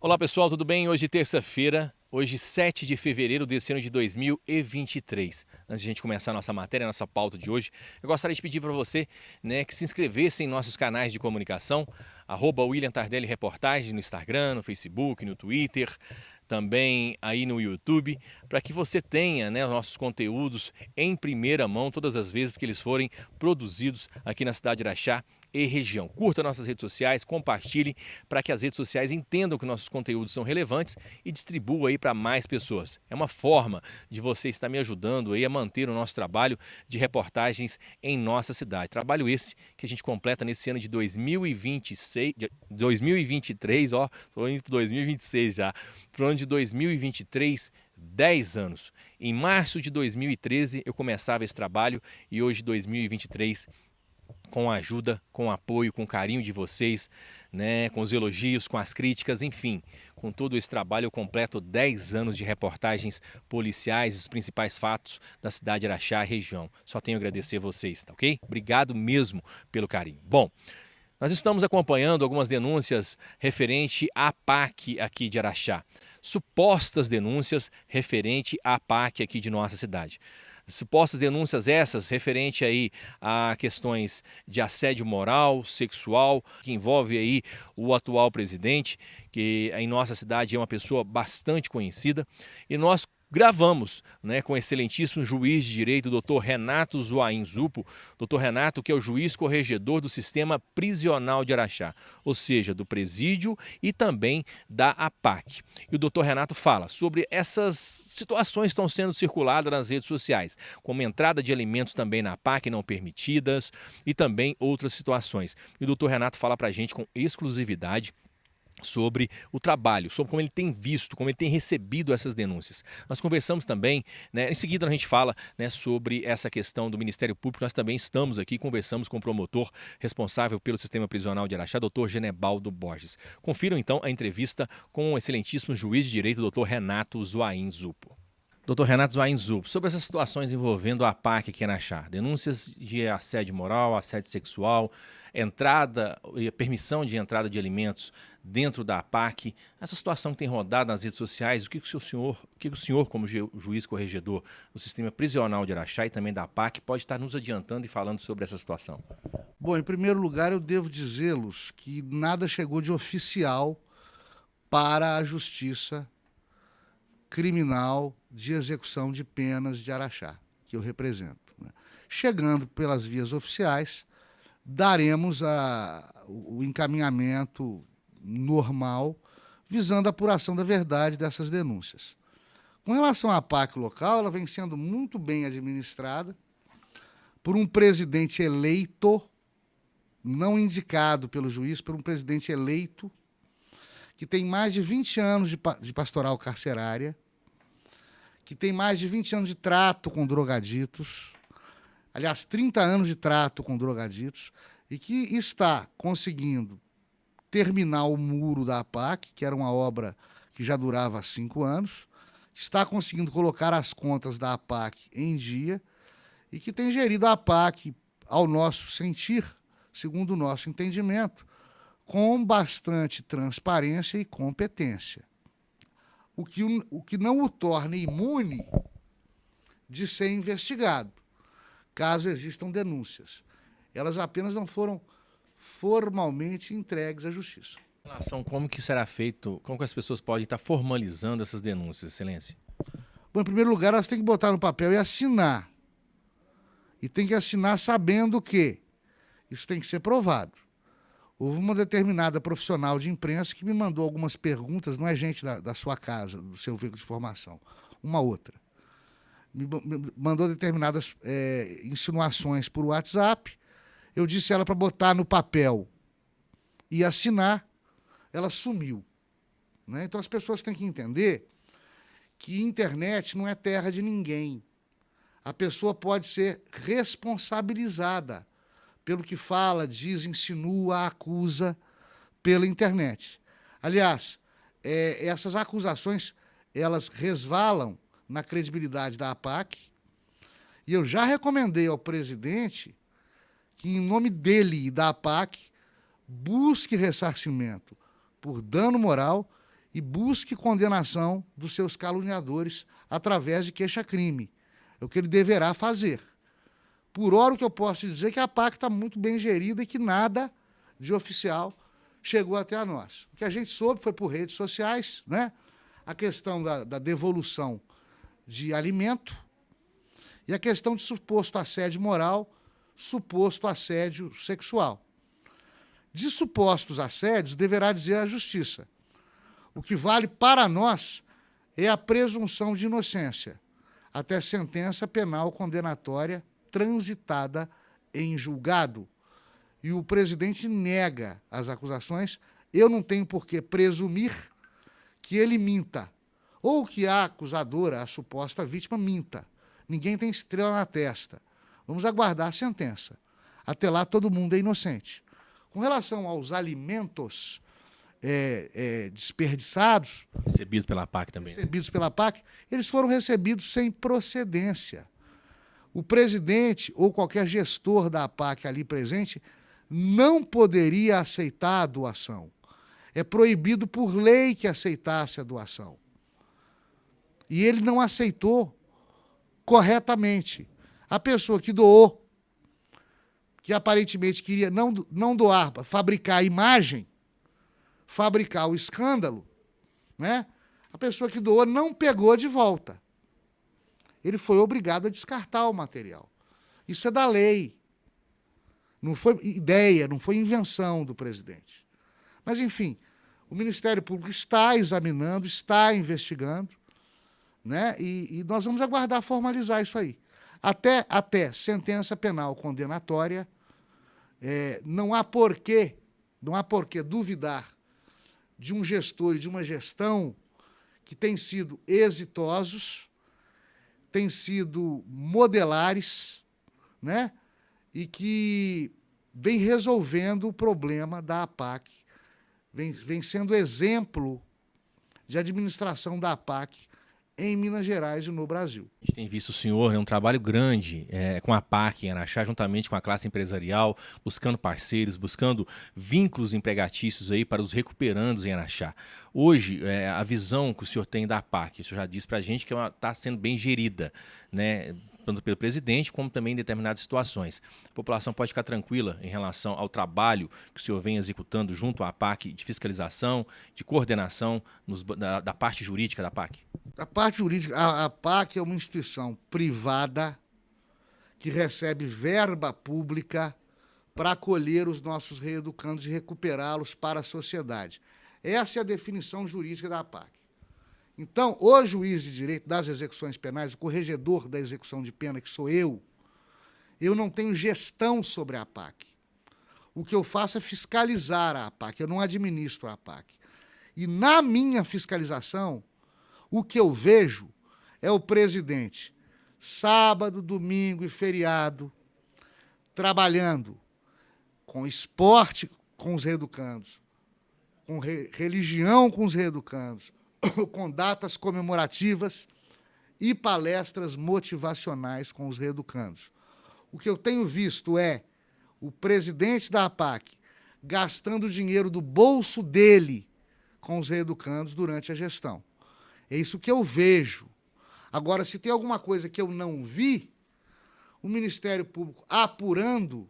Olá pessoal, tudo bem? Hoje terça-feira, hoje 7 de fevereiro desse ano de 2023. Antes de a gente começar a nossa matéria, a nossa pauta de hoje, eu gostaria de pedir para você, que se inscrevesse em nossos canais de comunicação, @William Tardelli Reportagens no Instagram, no Facebook, no Twitter, também aí no YouTube, para que você tenha, os nossos conteúdos em primeira mão todas as vezes que eles forem produzidos aqui na cidade de Araxá e região. Curta nossas redes sociais, compartilhe para que as redes sociais entendam que nossos conteúdos são relevantes e distribua aí para mais pessoas. É uma forma de você estar me ajudando aí a manter o nosso trabalho de reportagens em nossa cidade. Trabalho esse que a gente completa nesse ano de 2026, 2023, estou indo para 2026 já, para o ano de 2023, 10 anos. Em março de 2013 eu começava esse trabalho e hoje 2023, com a ajuda, com o apoio, com o carinho de vocês, com os elogios, com as críticas, enfim, com todo esse trabalho eu completo 10 anos de reportagens policiais, os principais fatos da cidade de Araxá e região. Só tenho a agradecer a vocês, tá ok? Obrigado mesmo pelo carinho. Bom, nós estamos acompanhando algumas denúncias referente à PAC aqui de Araxá. Supostas denúncias referente à PAC aqui de nossa cidade. Supostas denúncias essas referente aí a questões de assédio moral, sexual, que envolve aí o atual presidente, que em nossa cidade é uma pessoa bastante conhecida, e nós gravamos, com o excelentíssimo juiz de direito, Dr. Renato Zoain Zupo, Dr. Renato, que é o juiz corregedor do sistema prisional de Araxá, ou seja, do presídio e também da APAC. E o Dr. Renato fala sobre essas situações que estão sendo circuladas nas redes sociais, como entrada de alimentos também na APAC não permitidas e também outras situações. E o Dr. Renato fala pra gente com exclusividade sobre o trabalho, sobre como ele tem visto, como ele tem recebido essas denúncias. Nós conversamos também, em seguida a gente fala, sobre essa questão do Ministério Público. Nós também estamos aqui, conversamos com o promotor responsável pelo sistema prisional de Araxá, Dr. Genebaldo Borges. Confiram então a entrevista com o excelentíssimo juiz de direito, Dr. Renato Zoain Zupo. Dr. Renato Zoain Zupo, sobre essas situações envolvendo a APAC aqui em Araxá, denúncias de assédio moral, assédio sexual, entrada e permissão de entrada de alimentos dentro da APAC, essa situação que tem rodado nas redes sociais, o que o senhor, como juiz corregedor do sistema prisional de Araxá e também da APAC, pode estar nos adiantando e falando sobre essa situação? Bom, em primeiro lugar, eu devo dizê-los que nada chegou de oficial para a Justiça Criminal de Execução de Penas de Araxá, que eu represento. Chegando pelas vias oficiais, daremos o encaminhamento normal, visando a apuração da verdade dessas denúncias. Com relação à PAC local, ela vem sendo muito bem administrada por um presidente eleito, não indicado pelo juiz, por um presidente eleito, que tem mais de 20 anos de pastoral carcerária, que tem mais de 20 anos de trato com drogaditos, aliás, 30 anos de trato com drogaditos, e que está conseguindo terminar o muro da APAC, que era uma obra que já durava 5 anos, está conseguindo colocar as contas da APAC em dia e que tem gerido a APAC, ao nosso sentir, segundo o nosso entendimento, com bastante transparência e competência. O que não o torna imune de ser investigado, caso existam denúncias. Elas apenas não foram formalmente entregues à Justiça. Em relação a como que será feito, como que as pessoas podem estar formalizando essas denúncias, excelência? Bom, em primeiro lugar, elas têm que botar no papel e assinar. E tem que assinar sabendo que isso tem que ser provado. Houve uma determinada profissional de imprensa que me mandou algumas perguntas, não é gente da sua casa, do seu veículo de informação, uma outra. Me mandou determinadas insinuações por WhatsApp, eu disse a ela para botar no papel e assinar, ela sumiu. Então as pessoas têm que entender que internet não é terra de ninguém. A pessoa pode ser responsabilizada pelo que fala, diz, insinua, acusa pela internet. Aliás, essas acusações, elas resvalam na credibilidade da APAC, e eu já recomendei ao presidente que, em nome dele e da APAC, busque ressarcimento por dano moral e busque condenação dos seus caluniadores através de queixa-crime. É o que ele deverá fazer. Por hora, o que eu posso dizer é que a PAC está muito bem gerida e que nada de oficial chegou até a nós. O que a gente soube foi por redes sociais, né? A questão da devolução de alimento e a questão de suposto assédio moral, suposto assédio sexual. De supostos assédios, deverá dizer a Justiça. O que vale para nós é a presunção de inocência, até sentença penal condenatória transitada em julgado. E o presidente nega as acusações. Eu não tenho por que presumir que ele minta, ou que a acusadora, a suposta vítima, minta. Ninguém tem estrela na testa. Vamos aguardar a sentença. Até lá, todo mundo é inocente. Com relação aos alimentos desperdiçados... Recebidos pela PAC também. Recebidos pela PAC, eles foram recebidos sem procedência. O presidente ou qualquer gestor da PAC ali presente não poderia aceitar a doação. É proibido por lei que aceitasse a doação. E ele não aceitou corretamente. A pessoa que doou, que aparentemente queria não doar, fabricar a imagem, fabricar o escândalo, né? A pessoa que doou não pegou de volta. Ele foi obrigado a descartar o material. Isso é da lei. Não foi ideia, não foi invenção do presidente. Mas, enfim, o Ministério Público está examinando, está investigando, né? E nós vamos aguardar formalizar isso aí. Até sentença penal condenatória, não há por que duvidar de um gestor e de uma gestão que têm sido exitosos, têm sido modelares, né? E que vem resolvendo o problema da APAC, vem sendo exemplo de administração da APAC em Minas Gerais e no Brasil. A gente tem visto o senhor, né, um trabalho grande com a PAC em Araxá, juntamente com a classe empresarial, buscando parceiros, buscando vínculos empregatícios aí para os recuperandos em Araxá. Hoje, a visão que o senhor tem da PAC, o senhor já disse para a gente que está sendo bem gerida, né, tanto pelo presidente como também em determinadas situações. A população pode ficar tranquila em relação ao trabalho que o senhor vem executando junto à PAC de fiscalização, de coordenação da parte jurídica da PAC? A parte jurídica, a PAC é uma instituição privada que recebe verba pública para acolher os nossos reeducandos e recuperá-los para a sociedade. Essa é a definição jurídica da PAC. Então, o juiz de direito das execuções penais, o corregedor da execução de pena, que sou eu não tenho gestão sobre a PAC. O que eu faço é fiscalizar a PAC, eu não administro a PAC. E na minha fiscalização, o que eu vejo é o presidente, sábado, domingo e feriado, trabalhando com esporte com os reeducandos, com religião com os reeducandos, com datas comemorativas e palestras motivacionais com os reeducandos. O que eu tenho visto é o presidente da APAC gastando dinheiro do bolso dele com os reeducandos durante a gestão. É isso que eu vejo. Agora, se tem alguma coisa que eu não vi, o Ministério Público apurando,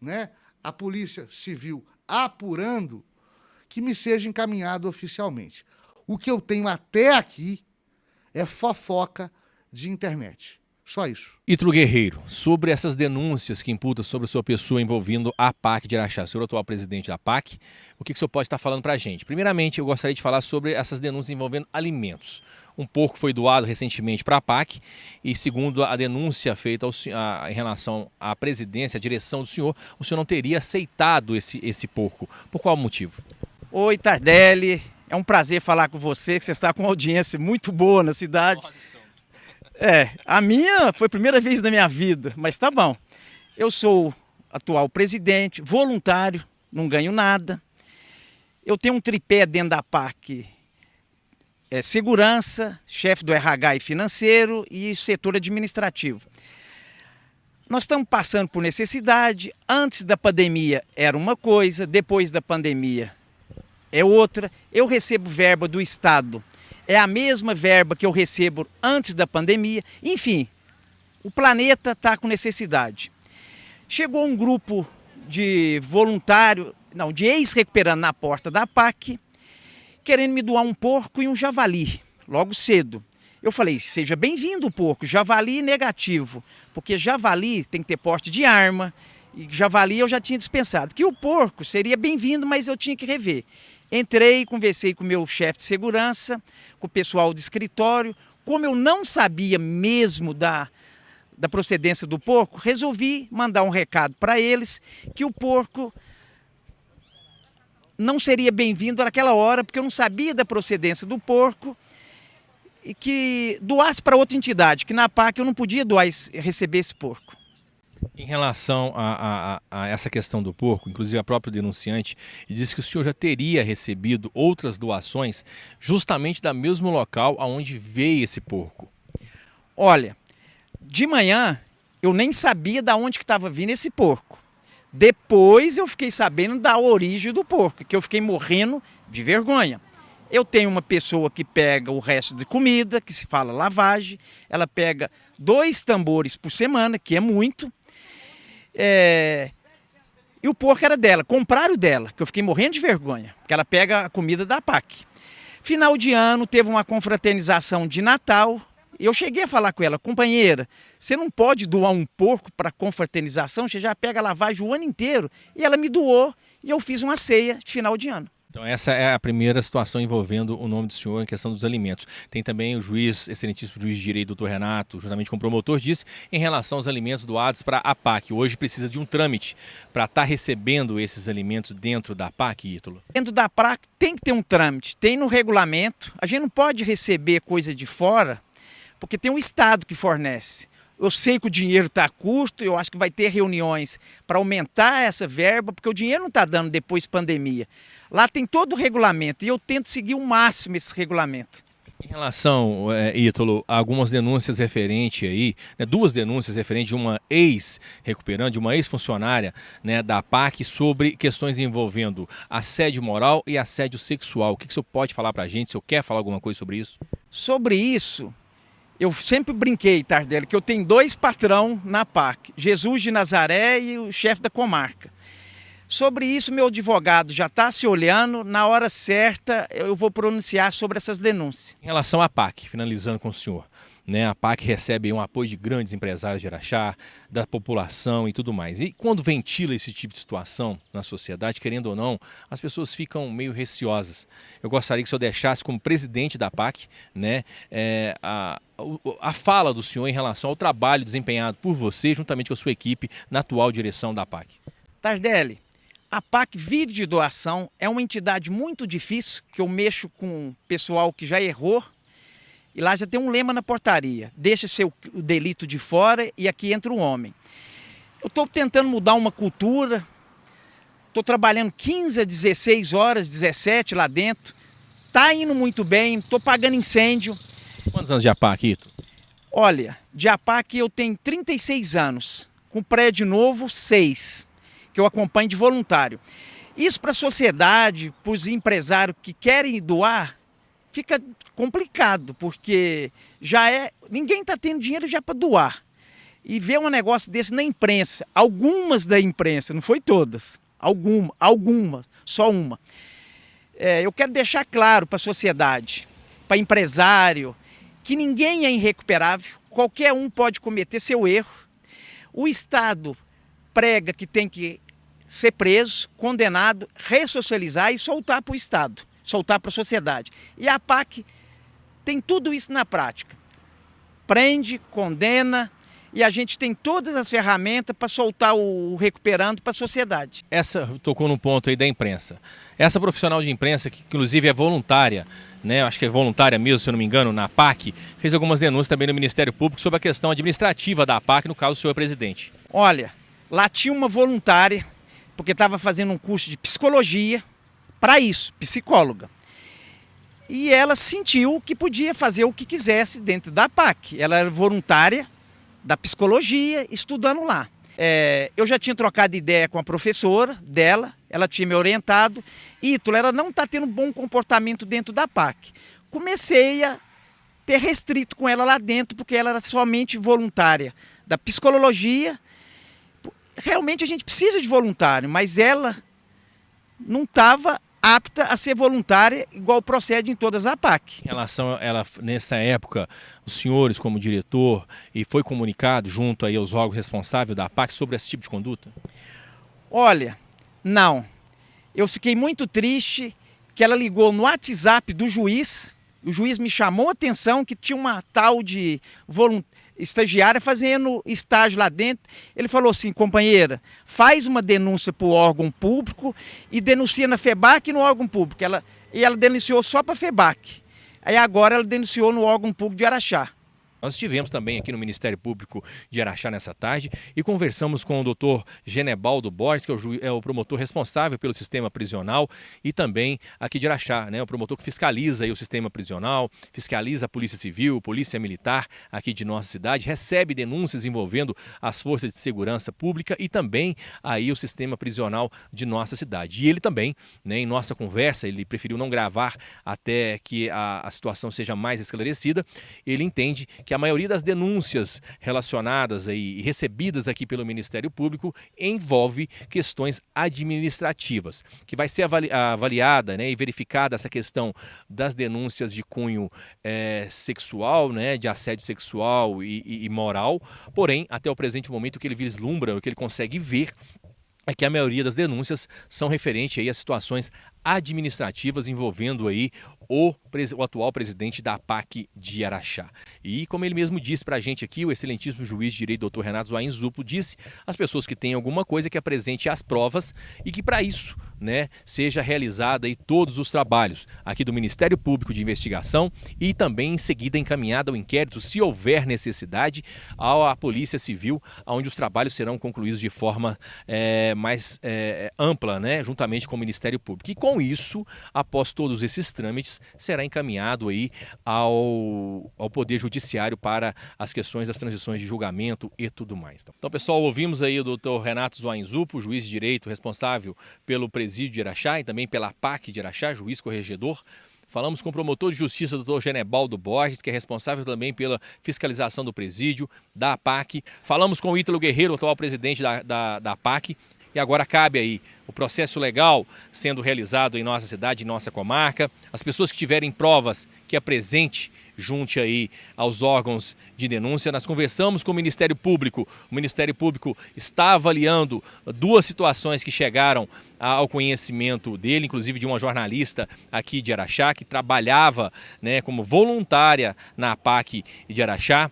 né, a Polícia Civil apurando, que me seja encaminhado oficialmente. O que eu tenho até aqui é fofoca de internet. Só isso. Ítalo Guerreiro, sobre essas denúncias que imputam sobre a sua pessoa envolvendo a PAC de Araxá, o senhor é o atual presidente da PAC, o que o senhor pode estar falando para a gente? Primeiramente, eu gostaria de falar sobre essas denúncias envolvendo alimentos. Um porco foi doado recentemente para a PAC e, segundo a denúncia feita em relação à presidência, à direção do senhor, o senhor não teria aceitado esse porco. Por qual motivo? Oi, Tardelli. É um prazer falar com você, que você está com uma audiência muito boa na cidade. A minha foi a primeira vez na minha vida, mas tá bom. Eu sou atual presidente, voluntário, não ganho nada. Eu tenho um tripé dentro da PAC, segurança, chefe do RH e financeiro e setor administrativo. Nós estamos passando por necessidade. Antes da pandemia era uma coisa, depois da pandemia é outra. Eu recebo verba do Estado, é a mesma verba que eu recebo antes da pandemia. Enfim, o planeta está com necessidade. Chegou um grupo de voluntário, não, de ex-recuperando na porta da APAC, querendo me doar um porco e um javali, logo cedo. Eu falei, seja bem-vindo o porco, javali negativo, porque javali tem que ter porte de arma, e javali eu já tinha dispensado. Que o porco seria bem-vindo, mas eu tinha que rever. Entrei, conversei com o meu chefe de segurança, com o pessoal do escritório. Como eu não sabia mesmo da procedência do porco, resolvi mandar um recado para eles que o porco não seria bem-vindo naquela hora, porque eu não sabia da procedência do porco, e que doasse para outra entidade, que na APAC eu não podia doar receber esse porco. Em relação a essa questão do porco, inclusive a própria denunciante disse que o senhor já teria recebido outras doações justamente do mesmo local aonde veio esse porco. Olha, de manhã eu nem sabia de onde que estava vindo esse porco. Depois eu fiquei sabendo da origem do porco, que eu fiquei morrendo de vergonha. Eu tenho uma pessoa que pega o resto de comida, que se fala lavagem, ela pega 2 tambores por semana, que é muito. E o porco era dela, compraram dela, que eu fiquei morrendo de vergonha, porque ela pega a comida da APAC. Final de ano, teve uma confraternização de Natal, e eu cheguei a falar com ela, companheira, você não pode doar um porco para confraternização, você já pega a lavagem o ano inteiro. E ela me doou, e eu fiz uma ceia de final de ano. Então essa é a primeira situação envolvendo o nome do senhor em questão dos alimentos. Tem também o juiz, excelentíssimo juiz de direito, doutor Renato, juntamente com o promotor, disse em relação aos alimentos doados para a APAC. Hoje precisa de um trâmite para estar recebendo esses alimentos dentro da APAC, Ítalo? Dentro da APAC tem que ter um trâmite, tem no regulamento. A gente não pode receber coisa de fora, porque tem um Estado que fornece. Eu sei que o dinheiro está curto, eu acho que vai ter reuniões para aumentar essa verba, porque o dinheiro não está dando depois da pandemia. Lá tem todo o regulamento e eu tento seguir o máximo esse regulamento. Em relação, Ítalo, a algumas denúncias referentes aí, né, 2 denúncias referentes de uma ex-recuperante, de uma ex-funcionária, né, da APAC sobre questões envolvendo assédio moral e assédio sexual. O que o senhor pode falar para a gente? O senhor quer falar alguma coisa sobre isso? Sobre isso, eu sempre brinquei, Tardelli, que eu tenho 2 patrão na APAC, Jesus de Nazaré e o chefe da comarca. Sobre isso, meu advogado já está se olhando, na hora certa eu vou pronunciar sobre essas denúncias. Em relação à APAC, finalizando com o senhor, né, a APAC recebe um apoio de grandes empresários de Araxá, da população e tudo mais. E quando ventila esse tipo de situação na sociedade, querendo ou não, as pessoas ficam meio receosas. Eu gostaria que o senhor deixasse como presidente da APAC, né, a fala do senhor em relação ao trabalho desempenhado por você, juntamente com a sua equipe, na atual direção da APAC. Tardelli, a APAC vive de doação, é uma entidade muito difícil, que eu mexo com pessoal que já errou, e lá já tem um lema na portaria, deixa o delito de fora e aqui entra o homem. Eu estou tentando mudar uma cultura, estou trabalhando 15 a 16 horas, 17 lá dentro, está indo muito bem, estou pagando incêndio. Quantos anos de APAC, Ito? Olha, de APAC eu tenho 36 anos, com prédio novo 6, que eu acompanho de voluntário. Isso para a sociedade, para os empresários que querem doar, fica complicado, porque ninguém está tendo dinheiro já para doar. E ver um negócio desse na imprensa, algumas da imprensa, não foi todas, algumas, só uma. Eu quero deixar claro para a sociedade, para empresário, que ninguém é irrecuperável, qualquer um pode cometer seu erro. O Estado prega que tem que ser preso, condenado, ressocializar e soltar para o Estado, soltar para a sociedade. E a APAC tem tudo isso na prática. Prende, condena, e a gente tem todas as ferramentas para soltar o recuperando para a sociedade. Essa tocou no ponto aí da imprensa. Essa profissional de imprensa, que inclusive é voluntária, né, acho que é voluntária mesmo, se eu não me engano, na APAC, fez algumas denúncias também no Ministério Público sobre a questão administrativa da APAC, no caso o senhor é presidente. Olha, lá tinha uma voluntária, porque estava fazendo um curso de psicologia, para isso, psicóloga. E ela sentiu que podia fazer o que quisesse dentro da APAC. Ela era voluntária da psicologia, estudando lá. Eu já tinha trocado ideia com a professora dela, ela tinha me orientado, Ítalo, ela não está tendo bom comportamento dentro da PAC. Comecei a ter restrito com ela lá dentro, porque ela era somente voluntária da psicologia. Realmente a gente precisa de voluntário, mas ela não estava apta a ser voluntária, igual procede em todas as PAC. Em relação a ela, nessa época, os senhores como diretor, e foi comunicado junto aí aos órgãos responsáveis da PAC sobre esse tipo de conduta? Olha, não. Eu fiquei muito triste que ela ligou no WhatsApp do juiz. O juiz me chamou a atenção que tinha uma tal de estagiária fazendo estágio lá dentro. Ele falou assim: companheira, faz uma denúncia para o órgão público e denuncia na FEBAC e no órgão público. Ela denunciou só para a FEBAC. Aí agora ela denunciou no órgão público de Araxá. Nós estivemos também aqui no Ministério Público de Araxá nessa tarde e conversamos com o doutor Genebaldo Borges, que é o promotor responsável pelo sistema prisional, e também aqui de Araxá, né, o promotor que fiscaliza aí o sistema prisional, fiscaliza a Polícia Civil, Polícia Militar aqui de nossa cidade, recebe denúncias envolvendo as forças de segurança pública e também aí o sistema prisional de nossa cidade. E ele também, né, em nossa conversa, ele preferiu não gravar até que a situação seja mais esclarecida. Ele entende que a maioria das denúncias relacionadas aí, e recebidas aqui pelo Ministério Público envolve questões administrativas, que vai ser avaliada, né, e verificada essa questão das denúncias de cunho sexual, né, de assédio sexual e moral. Porém, até o presente momento, o que ele vislumbra, o que ele consegue ver é que a maioria das denúncias são referentes aí a situações administrativas envolvendo aí o atual presidente da PAC de Araxá. E como ele mesmo disse para a gente aqui, o excelentíssimo juiz de direito, doutor Renato Zoain Zupo, disse às pessoas que têm alguma coisa que apresente as provas e que para isso, né, seja realizada aí todos os trabalhos aqui do Ministério Público de Investigação e também em seguida encaminhada ao inquérito, se houver necessidade, à Polícia Civil, onde os trabalhos serão concluídos de forma mais ampla, né, juntamente com o Ministério Público. E com isso, após todos esses trâmites, será encaminhado aí ao Poder Judiciário para as questões das transições de julgamento e tudo mais. Então, pessoal, ouvimos aí o doutor Renato Zoain Zupo, juiz de direito responsável pelo presídio de Araxá e também pela PAC de Araxá, juiz corregedor. Falamos com o promotor de justiça, doutor Genebaldo Borges, que é responsável também pela fiscalização do presídio, da PAC. Falamos com o Ítalo Guerreiro, atual presidente da PAC. E agora cabe aí o processo legal sendo realizado em nossa cidade, em nossa comarca. As pessoas que tiverem provas que apresente junte aí aos órgãos de denúncia. Nós conversamos com o Ministério Público. O Ministério Público está avaliando duas situações que chegaram ao conhecimento dele, inclusive de uma jornalista aqui de Araxá, que trabalhava, né, como voluntária na PAC de Araxá.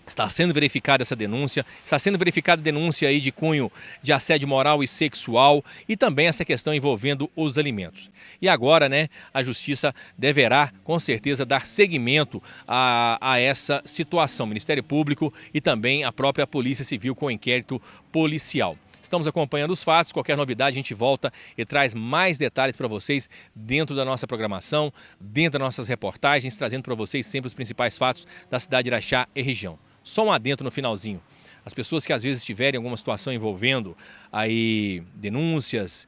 Está sendo verificada essa denúncia, está sendo verificada a denúncia aí de cunho de assédio moral e sexual e também essa questão envolvendo os alimentos. E agora, né, a Justiça deverá, com certeza, dar seguimento a essa situação, Ministério Público e também a própria Polícia Civil com o inquérito policial. Estamos acompanhando os fatos, qualquer novidade a gente volta e traz mais detalhes para vocês dentro da nossa programação, dentro das nossas reportagens, trazendo para vocês sempre os principais fatos da cidade de Araxá e região. Só um adentro no finalzinho. As pessoas que às vezes tiverem alguma situação envolvendo aí denúncias,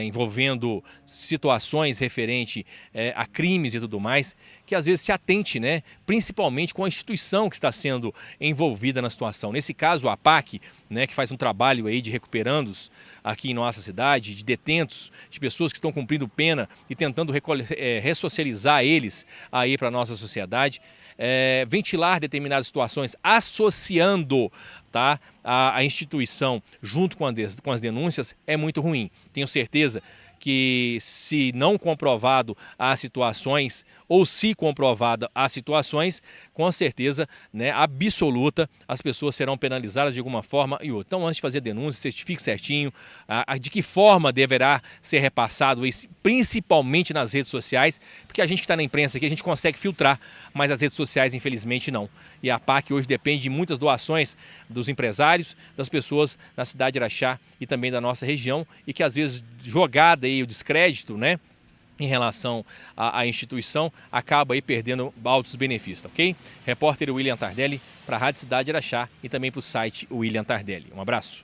envolvendo situações referentes a crimes e tudo mais, que às vezes se atente, né, principalmente com a instituição que está sendo envolvida na situação. Nesse caso, a PAC, né, que faz um trabalho aí de recuperandos aqui em nossa cidade, de detentos, de pessoas que estão cumprindo pena e tentando ressocializar eles aí para a nossa sociedade, ventilar determinadas situações, associando, tá, a instituição junto com as denúncias é muito ruim. Tenho certeza que se não comprovado as situações ou se comprovada as situações, com certeza, né, absoluta, as pessoas serão penalizadas de alguma forma e outra. Então, antes de fazer denúncia, certifique certinho de que forma deverá ser repassado isso, principalmente nas redes sociais, porque a gente que está na imprensa aqui, a gente consegue filtrar, mas as redes sociais, infelizmente, não. E a PAC hoje depende de muitas doações dos empresários, das pessoas na cidade de Araxá e também da nossa região, e que às vezes jogada aí o descrédito, né, em relação à instituição, acaba aí perdendo altos benefícios, ok? Repórter William Tardelli para a Rádio Cidade de Araxá e também para o site William Tardelli. Um abraço.